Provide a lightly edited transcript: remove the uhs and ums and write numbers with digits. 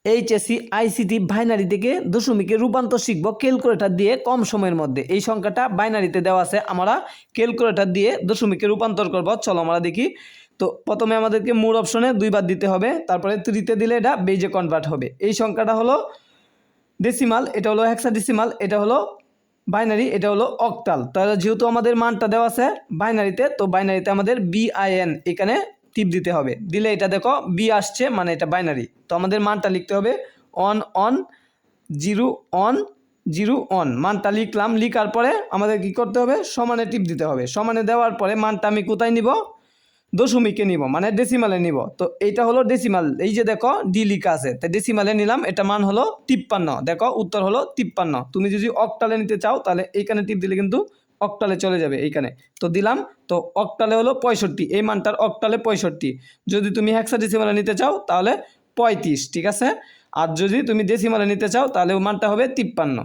HSC ICT binary থেকে দশমিকের রূপান্তর শিখব ক্যালকুলেটর দিয়ে কম সময়ের মধ্যে। এই সংখ্যাটা বাইনারিতে দেওয়া আছে, আমরা ক্যালকুলেটর দিয়ে দশমিকে রূপান্তর করব। চলো আমরা দেখি। তো প্রথমে আমাদেরকে মোর অপশনে 2 বার দিতে হবে, তারপরে 3-তে দিলে এটা বেজে কনভার্ট হবে। এই সংখ্যাটা হলো ডেসিমাল, এটা হলো হেক্সাডেসিমাল, এটা হলো বাইনারি, এটা হলো অক্টাল। তাহলে যেহেতু আমাদের মানটা দেওয়া আছে বাইনারিতে, তো বাইনারিতে আমাদের BIN এখানে টিপ দিতে হবে। দিলে এটা দেখো বি আসছে, মানে এটা বাইনারি। তো আমাদের মানটা লিখতে হবে 1 1 0 1 0 1। মানটা লিখলাম, লিখার পরে আমাদের কি করতে হবে, সমানে টিপ দিতে হবে। সমানে দেওয়ার পরে মানটা আমি কোথায় নিব, দশমিকে নিব, মানে ডেসিমালে নিব। তো এইটা হলো ডেসিমাল, এই যে দেখো ডি লিখা আছে, তাই ডেসিমালে নিলাম। এটা মান হলো 53, দেখো উত্তর হলো 53। তুমি যদি অক্টালে নিতে চাও তাহলে এইখানে টিপ দিলে কিন্তু অক্টালে চলে যাবে এইখানে। তো দিলাম, তো অক্টালে হলো 65, এই মানটার অক্টালে 65। যদি তুমি হেক্সাডেসিমালে নিতে চাও তাহলে 35, ঠিক আছে। আর যদি তুমি ডেসিমালে নিতে চাও তাহলে মানটা হবে 53।